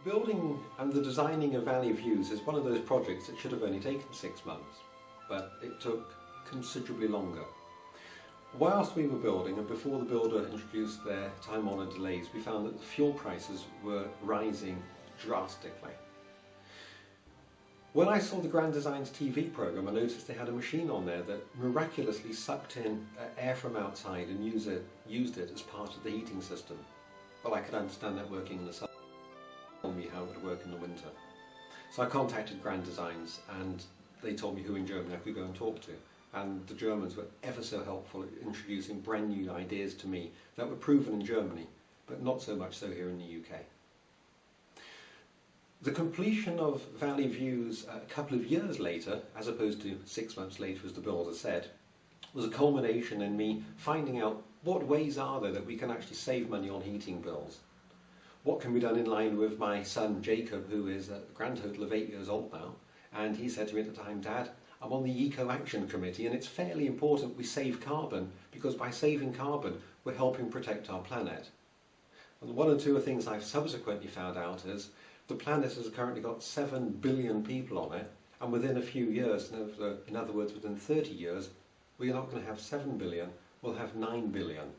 Building and the designing of Valley Views is one of those projects that should have only taken 6 months, but it took considerably longer. Whilst we were building, and before the builder introduced their time-honoured delays, we found that the fuel prices were rising drastically. When I saw the Grand Designs TV programme, I noticed they had a machine on there that miraculously sucked in air from outside and used it as part of the heating system. Well, I could understand that working in the summer, told me how it would work in the winter. So I contacted Grand Designs and they told me who in Germany I could go and talk to. And the Germans were ever so helpful at introducing brand new ideas to me that were proven in Germany, but not so much so here in the UK. The completion of Valley Views a couple of years later, as opposed to 6 months later as the builder said, was a culmination in me finding out what ways are there that we can actually save money on heating bills. What can be done in line with my son Jacob, who is a grand total of 8 years old now, and he said to me at the time, "Dad, I'm on the Eco Action Committee and it's fairly important we save carbon, because by saving carbon we're helping protect our planet." And one or two of the things I've subsequently found out is the planet has currently got 7 billion people on it, and within a few years, in other words within 30 years, we're not going to have 7 billion, we'll have 9 billion.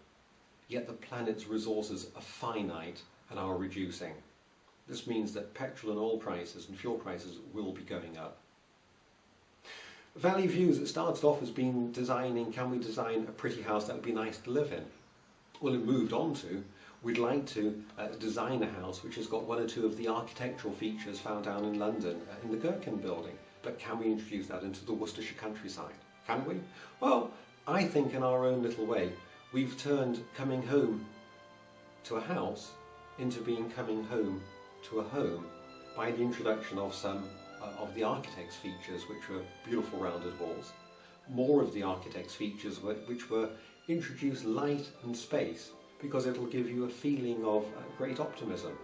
Yet the planet's resources are finite and are reducing. This means that petrol and oil prices and fuel prices will be going up. Valley Views, it started off as being designing, can we design a pretty house that would be nice to live in? Well, it moved on to, we'd like to design a house which has got one or two of the architectural features found down in London in the Gherkin building, but can we introduce that into the Worcestershire countryside? Can we? Well, I think in our own little way, we've turned coming home to a house into being coming home to a home by the introduction of some of the architect's features, which were beautiful rounded walls, more of the architect's features which were introduce light and space, because it'll give you a feeling of great optimism.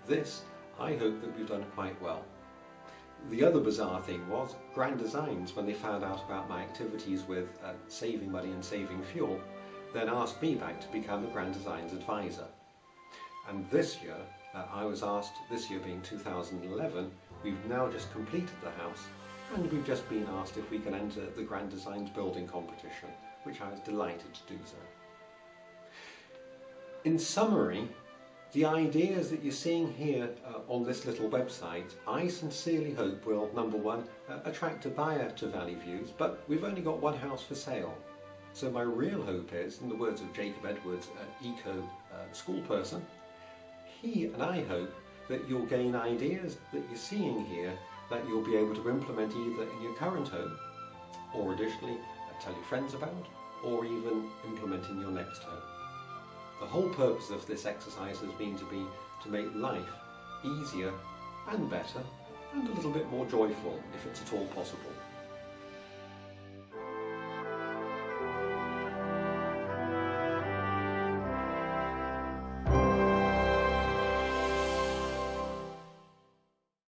This, I hope that we've done quite well. The other bizarre thing was Grand Designs, when they found out about my activities with saving money and saving fuel, then asked me back to become a Grand Designs advisor. And this year, I was asked, this year being 2011, we've now just completed the house, and we've just been asked if we can enter the Grand Designs building competition, which I was delighted to do so. In summary, the ideas that you're seeing here on this little website, I sincerely hope will, number one, attract a buyer to Valley Views, but we've only got one house for sale. So my real hope is, in the words of Jacob Edwards, an eco school person, he and I hope that you'll gain ideas that you're seeing here that you'll be able to implement either in your current home, or additionally tell your friends about, or even implement in your next home. The whole purpose of this exercise has been to make life easier and better and a little bit more joyful, if it's at all possible.